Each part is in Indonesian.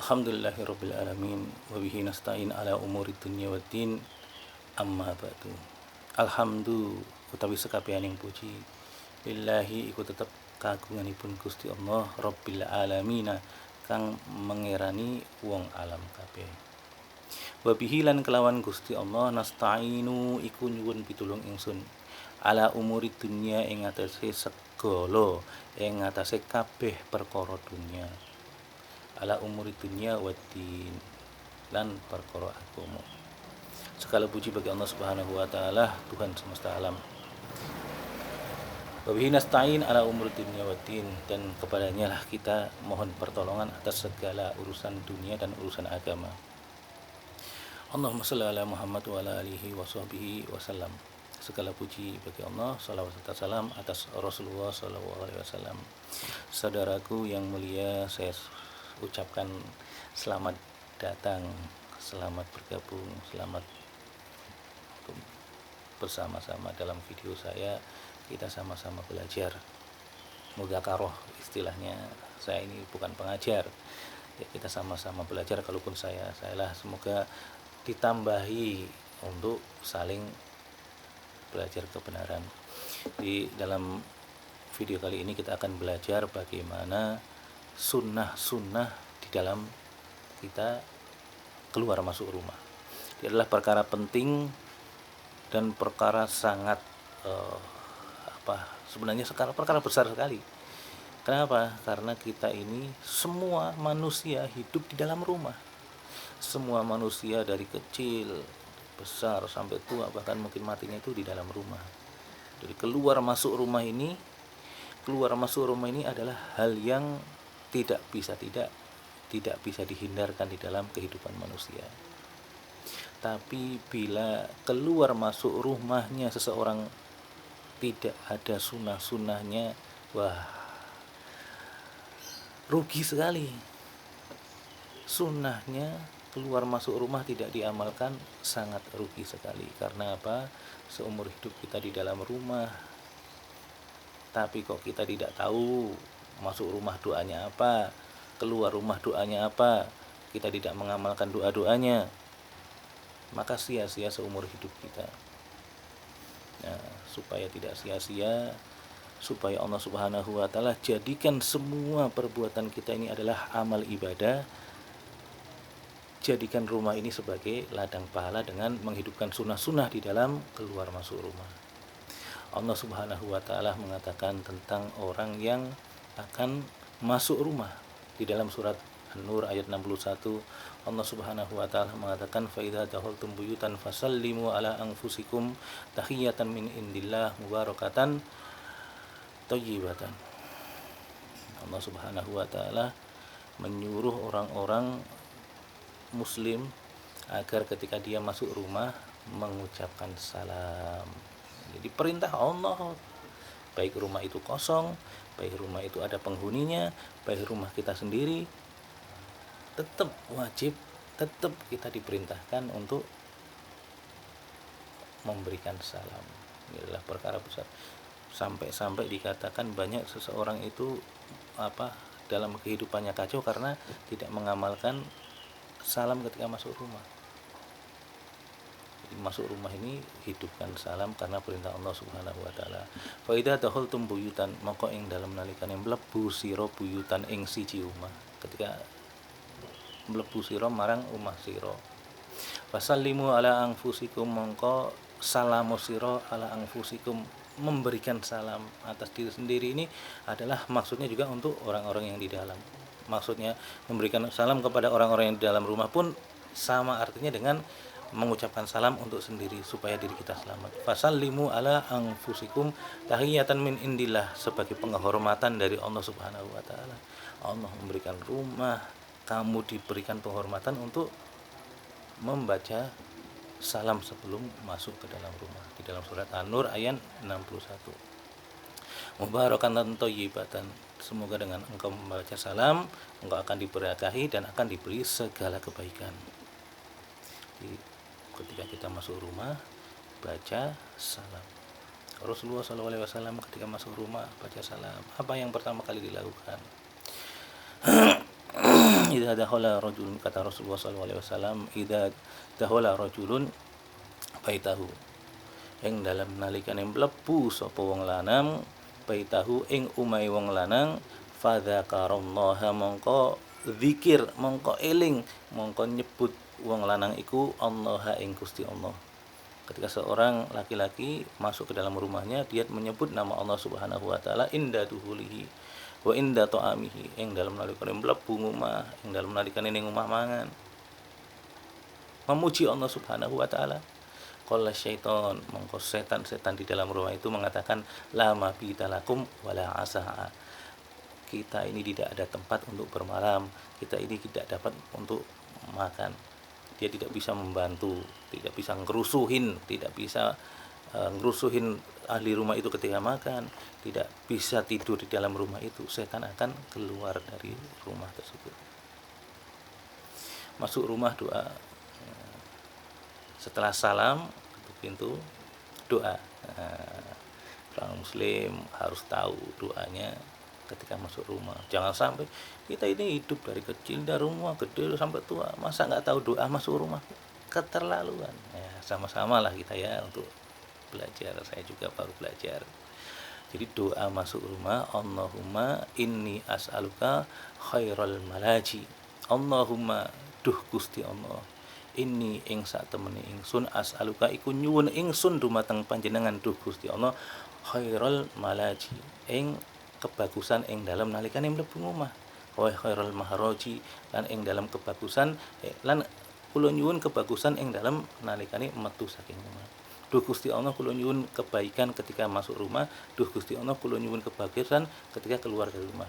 Alhamdulillahirabbil alamin wa bihi nasta'in ala umuri dunya waddin amma ba'du. Alhamdu utawi sekabianing puji lillahi iku tetep kagunganipun Gusti Allah Rabbil alamina kang mengerani wong alam kabeh. Wa bihi lan kelawan Gusti Allah nasta'inu iku nyuwun pitulung ingsun ala umuri dunya ing atase segala ing atase kabeh perkara dunya. Ala umuri dunya waddin lan perkara agama. Segala puji bagi Allah Subhanahu wa taala, Tuhan semesta alam. Wa bihi nasta'in ala umuri dunya waddin, dan kepadanya lah kita mohon pertolongan atas segala urusan dunia dan urusan agama. Allahumma shalli ala Muhammad wa ala alihi wa sahbihi wasallam. Segala puji bagi Allah, salawat serta salam atas Rasulullah sallallahu alaihi wasallam. Saudaraku yang mulia, saya ucapkan selamat datang, selamat bergabung, selamat bersama-sama dalam video saya. Kita sama-sama belajar mudzakarah istilahnya. Saya ini bukan pengajar ya, kita sama-sama belajar. Kalaupun saya lah, semoga ditambahi untuk saling belajar kebenaran. Di dalam video kali ini kita akan belajar bagaimana sunnah-sunnah di dalam kita keluar masuk rumah. Ini adalah perkara penting dan perkara sangat sebenarnya perkara besar sekali. Kenapa? Karena kita ini semua manusia hidup di dalam rumah. Semua manusia dari kecil, besar sampai tua, bahkan mungkin matinya itu di dalam rumah. Jadi keluar masuk rumah ini adalah hal yang tidak bisa dihindarkan di dalam kehidupan manusia. Tapi bila keluar masuk rumahnya seseorang tidak ada sunnah-sunnahnya, wah, rugi sekali. Sunnahnya keluar masuk rumah tidak diamalkan, sangat rugi sekali. Karena apa? Seumur hidup kita di dalam rumah, tapi kok kita tidak tahu masuk rumah doanya apa, keluar rumah doanya apa, kita tidak mengamalkan doa-doanya, maka sia-sia seumur hidup kita. Nah, supaya tidak sia-sia, supaya Allah Subhanahu wa taala jadikan semua perbuatan kita ini adalah amal ibadah, jadikan rumah ini sebagai ladang pahala dengan menghidupkan sunnah-sunnah di dalam keluar masuk rumah. Allah Subhanahu wa taala mengatakan tentang orang yang akan masuk rumah. Di dalam surat An-Nur ayat 61, Allah Subhanahu wa taala mengatakan fa idza dakhaltum buyutan fasallimu ala anfusikum tahiyatan min indillah mubarakatan thayyibatan. Allah Subhanahu wa taala menyuruh orang-orang muslim agar ketika dia masuk rumah mengucapkan salam. Jadi perintah Allah, baik rumah itu kosong, baik rumah itu ada penghuninya, baik rumah kita sendiri, tetap wajib, tetap kita diperintahkan untuk memberikan salam. Ini adalah perkara besar. Sampai dikatakan banyak seseorang itu dalam kehidupannya kacau karena tidak mengamalkan salam ketika masuk rumah. Masuk rumah ini hidupkan salam karena perintah Allah Subhanahu wa taala. Fa idza dakhaltum buyutan, maka ing dalem nalikane mlebu sira buyutan ing siji omah. Ketika mlebu sira marang omah sira. Fasallimu ala anfusikum, mongko salamu sira ala anfusikum, memberikan salam atas diri sendiri. Ini adalah maksudnya juga untuk orang-orang yang di dalam. Maksudnya memberikan salam kepada orang-orang yang di dalam rumah pun sama artinya dengan mengucapkan salam untuk sendiri supaya diri kita selamat. Fasallimu ala anfusikum tahiyatan min indillah, sebagai penghormatan dari Allah Subhanahu wa taala. Allah memberikan rumah, kamu diberikan penghormatan untuk membaca salam sebelum masuk ke dalam rumah. Di dalam surat An-Nur ayat 61. Mubarakatan thayyibatan, semoga dengan engkau membaca salam, engkau akan diberkahi dan akan diberi segala kebaikan. Ketika kita masuk rumah, baca salam. Rasulullah SAW ketika masuk rumah baca salam, apa yang pertama kali dilakukan? idza dakhala rajulun, kata Rasulullah sallallahu alaihi wasallam, idza dakhala rajulun baitahu, ing dalam nalikane mlebu sapa wong lanang baitahu ing umahe wong lanang, fadzakarallaha, mongko zikir, mongko eling, mongko nyebut wong lanang iku Allah ing Gusti Allah. Ketika seorang laki-laki masuk ke dalam rumahnya, dia menyebut nama Allah Subhanahu wa taala inda duhulihi wa inda ta'amihi, ing dalam nalikane mlebu omah, ing dalam nalikane ning omah mangan, memuji Allah Subhanahu wa taala. Qala syaiton, mongko setan-setan di dalam rumah itu mengatakan la mabita lakum wala asaa, kita ini tidak ada tempat untuk bermalam, kita ini tidak dapat untuk makan. Dia tidak bisa membantu, tidak bisa ngerusuhin, tidak bisa ngerusuhin ahli rumah itu ketika makan, tidak bisa tidur di dalam rumah itu. Setan akan keluar dari rumah tersebut. Masuk rumah doa, setelah salam ketuk pintu doa. Orang muslim harus tahu doanya ketika masuk rumah. Jangan sampai kita ini hidup dari kecil, dari rumah gede sampai tua, masa nggak tahu doa masuk rumah? Keterlaluan. Ya, sama-sama lah kita ya untuk belajar. Saya juga baru belajar. Jadi doa masuk rumah, Allahumma inni as'aluka khairal malaji, Allahumma duh Gusti Allah, inni ing sak temene ingsun as'aluka iku nyuwun ingsun dumateng panjenengan duh Gusti Allah khairal malaji, ing kebagusan ing dalam nalikane mlebu omah, wa khairul maharaji, lan ing dalam kebagusan lan kula nyuwun kebagusan ing dalam nalikane metu saking omah. Duh Gusti Allah, kula nyuwun kebaikan ketika masuk rumah, duh Gusti Allah, kula nyuwun kebagusan ketika keluar dari rumah.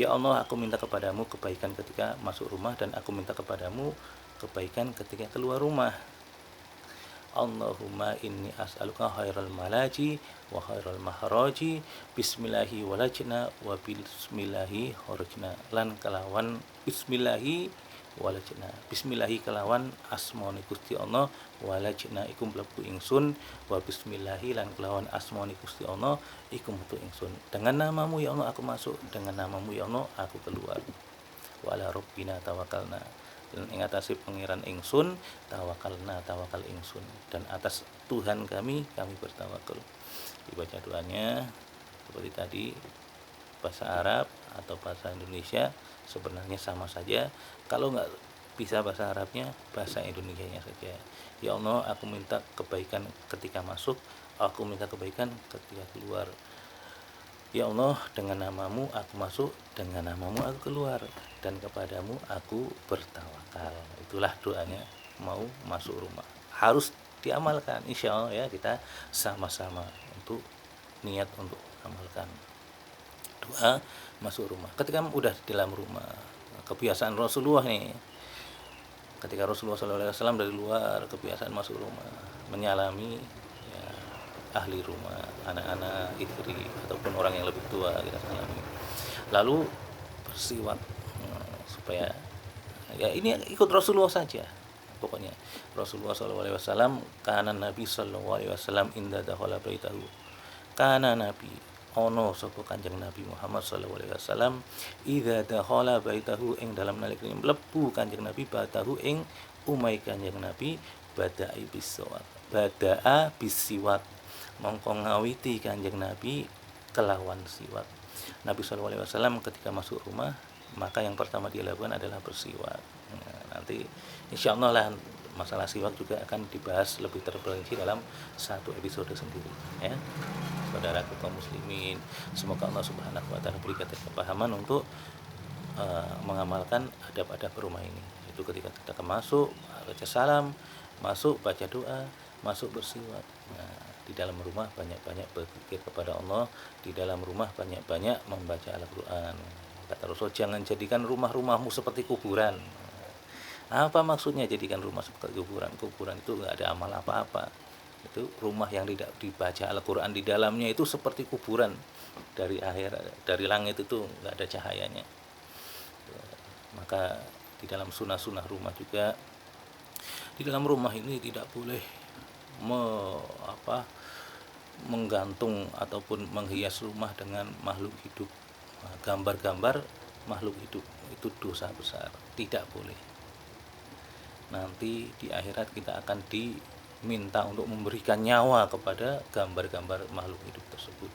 Ya Allah, aku minta kepadamu kebaikan ketika masuk rumah, dan aku minta kepadamu kebaikan ketika keluar rumah. Allahumma inni as'aluka khairal malaji wa khairal maharaji, bismillahi walajna wa bismillahi kharajna, lan kelawan bismillahi walajna, bismillahi kelawan asmane Gusti Allah, walajna iku mlebu ingsun, wa bismillahi lan kelawan asmane Gusti Allah iku metu ingsun. Dengan namamu ya Allah aku masuk, dengan namamu ya Allah aku keluar. Wa ala rabbina tawakkalna, dan ing atase pangeran ingsun tawakalna, tawakal ingsun, dan atas Tuhan kami bertawakal. Dibaca doanya seperti tadi, bahasa Arab atau bahasa Indonesia sebenarnya sama saja. Kalau nggak bisa bahasa Arabnya, bahasa Indonesianya saja. Ya Allah, aku minta kebaikan ketika masuk, aku minta kebaikan ketika keluar. Ya Allah, dengan namamu aku masuk, dengan namamu aku keluar, dan kepadamu aku bertawakal. Itulah doanya mau masuk rumah. Harus diamalkan, insya Allah ya, kita sama-sama untuk niat untuk amalkan doa masuk rumah. Ketika udah di dalam rumah, kebiasaan Rasulullah nih, ketika Rasulullah SAW dari luar, kebiasaan masuk rumah, menyalami ahli rumah, anak-anak, istri, ataupun orang yang lebih tua kita salami. Lalu bersiwak supaya ya ini ikut Rasulullah saja. Pokoknya Rasulullah SAW, kana Nabi SAW inda dakhala baitahu, kana Nabi ono sapa Kanjeng Nabi Muhammad SAW, idza dakhala baitahu, ing dalam nalikane mlebu Kanjeng Nabi baitahu ing umai Kanjeng Nabi, bada'a bisiwak, mongko ngawiti Kanjeng Nabi kelawan siwak. Nabi SAW ketika masuk rumah, maka yang pertama dia lakukan adalah bersiwak. Nanti insya Allah lah masalah siwak juga akan dibahas lebih terperinci dalam satu episode sendiri ya. Saudara kaum muslimin, semoga Allah Subhanahu wa taala berikan kepahaman untuk mengamalkan adab-adab rumah ini. Itu ketika kita masuk, baca salam, masuk baca doa, masuk bersiwak. Di dalam rumah banyak-banyak berzikir kepada Allah, di dalam rumah banyak-banyak membaca Al-Quran. Kata Rasul, jangan jadikan rumah-rumahmu seperti kuburan. Apa maksudnya jadikan rumah seperti kuburan? Kuburan itu nggak ada amal apa-apa. Itu rumah yang tidak dibaca Al-Quran di dalamnya itu seperti kuburan. Dari dari langit itu nggak ada cahayanya. Maka di dalam sunah-sunah rumah juga, di dalam rumah ini tidak boleh menggantung ataupun menghias rumah dengan makhluk hidup, gambar-gambar makhluk hidup itu dosa besar, tidak boleh. Nanti di akhirat kita akan diminta untuk memberikan nyawa kepada gambar-gambar makhluk hidup tersebut.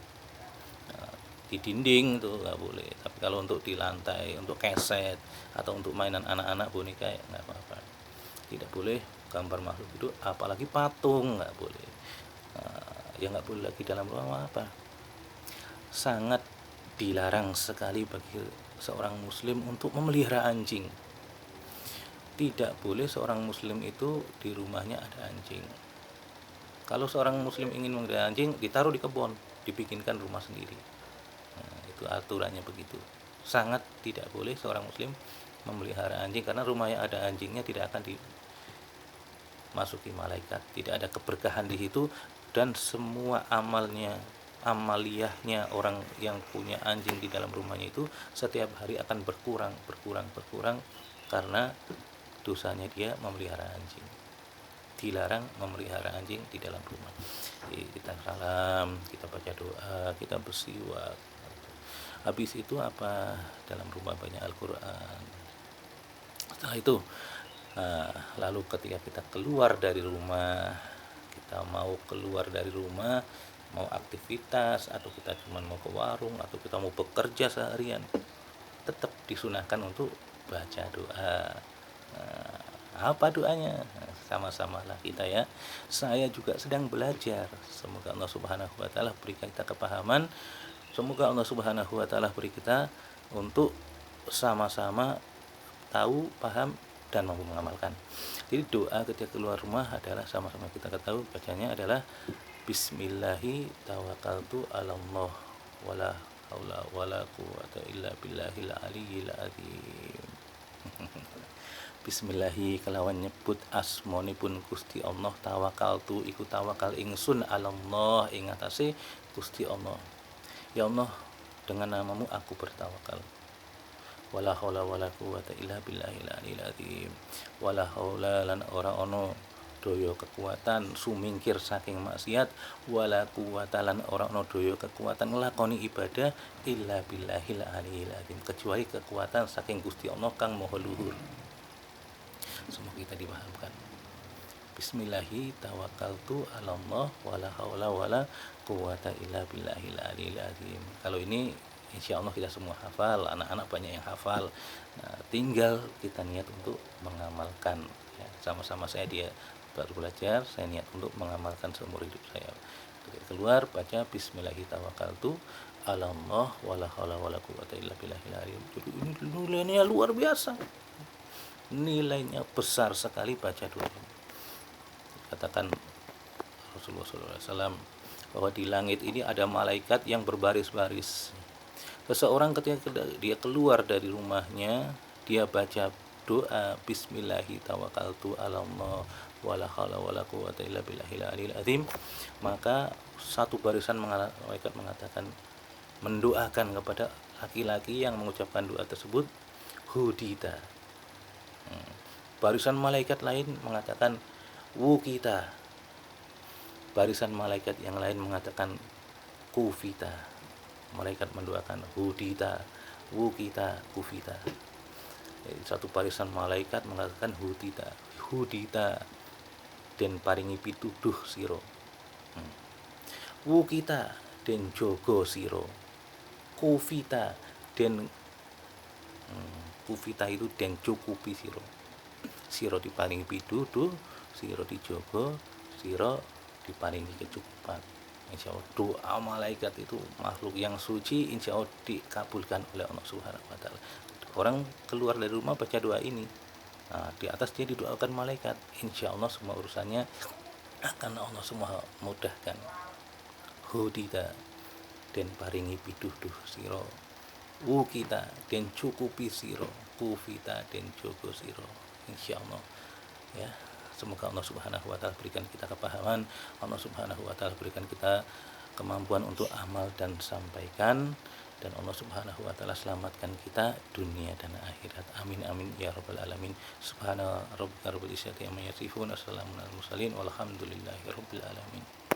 Di dinding itu nggak boleh, tapi kalau untuk di lantai, untuk keset atau untuk mainan anak-anak boneka ya nggak apa-apa. Tidak boleh gambar makhluk hidup, apalagi patung nggak boleh. Yang nggak boleh lagi dalam rumah apa? Sangat dilarang sekali bagi seorang muslim untuk memelihara anjing. Tidak boleh seorang muslim itu di rumahnya ada anjing. Kalau seorang muslim ingin memelihara anjing, ditaruh di kebun, dibikinkan rumah sendiri. Nah, itu aturannya begitu. Sangat tidak boleh seorang muslim memelihara anjing, karena rumahnya ada anjingnya tidak akan dimasuki malaikat, tidak ada keberkahan di situ, dan semua amaliyahnya orang yang punya anjing di dalam rumahnya itu setiap hari akan berkurang karena dosanya dia memelihara anjing. Dilarang memelihara anjing di dalam rumah. Jadi kita salam, kita baca doa, kita bersiwak. Habis itu apa? Dalam rumah banyak Al-Quran. Setelah itu lalu ketika kita keluar dari rumah, kita mau keluar dari rumah, mau aktivitas, atau kita cuma mau ke warung, atau kita mau bekerja seharian, tetap disunahkan untuk baca doa. Apa doanya? Sama-sama lah kita ya. Saya juga sedang belajar. Semoga Allah Subhanahu wa taala berikan kita kepahaman. Semoga Allah Subhanahu wa taala beri kita untuk sama-sama tahu, paham, dan mampu mengamalkan. Jadi doa ketika keluar rumah adalah sama-sama kita ketahui bacanya adalah Bismillahi tawakkaltu 'alallah wala haula wala quwata illa billahil aliyyil azim. Bismillahi kelawan nyebut asmanipun Gusti Allah, tawakkaltu iku tawakal ingsun 'alallah ing atase Gusti Allah. Ya Allah, dengan namamu aku bertawakal. Wala haula wala quwata illa billahil aliyil azim. Wala haula lan ora ono daya kekuatan sumingkir saking maksiat, wala quwata lan ora ono daya kekuatan nglakoni ibadah illa billahil aliyil azim, kecuali kekuatan saking Gusti Allah kang maha luhur. Semoga kita dipahamkan. Bismillahi tawakkaltu 'alallah wala haula wala quwata illa billahil aliyil azim. Kalau ini insya Allah kita semua hafal, anak-anak banyak yang hafal. Nah, tinggal kita niat untuk mengamalkan ya. Sama-sama saya dia baru belajar, saya niat untuk mengamalkan seumur hidup saya. Keluar baca Bismillahi tawakkaltu 'alallah wala haula wala quwata illa billahil aliyil azim. Jadi ini nilainya luar biasa. Nilainya besar sekali baca doa ini. Katakan Rasulullah SAW bahwa di langit ini ada malaikat yang berbaris-baris. Seseorang ketika dia keluar dari rumahnya, dia baca doa Bismillahi tawakkaltu 'alallah wala haula wala quwata illa billahil aliyil azim, maka satu barisan malaikat mengatakan, mendoakan kepada laki-laki yang mengucapkan doa tersebut, hudita. Barisan malaikat lain mengatakan wukita. Barisan malaikat yang lain mengatakan kufita. Malaikat mendoakan hudita, wukita, kufita. Jadi satu barisan malaikat mengatakan hudita den paringi pituduh siro. Wukita den jogo siro. Kufita den kufita itu den cukupi siro. Siro diparingi pituduh, siro dijogo, siro diparingi kecukupan. Insya Allah doa malaikat itu makhluk yang suci, insya Allah dikabulkan oleh Allah Subhanahu wa taala. Orang keluar dari rumah baca doa ini, nah, di atas dia didoakan malaikat, insya Allah semua urusannya akan Allah semua mudahkan. Hudita den paringi pituduh siro, wukita den cukupi siro, kufita den jogo siro. Insya Allah ya, semoga Allah Subhanahu wa taala berikan kita kepahaman, Allah Subhanahu wa taala berikan kita kemampuan untuk amal dan sampaikan, dan Allah Subhanahu wa taala selamatkan kita dunia dan akhirat. Amin amin ya rabbal alamin. Subhana rabbika rabbil izzati amma yasifun, wassalamun alal mursalin, walhamdulillahi rabbil alamin.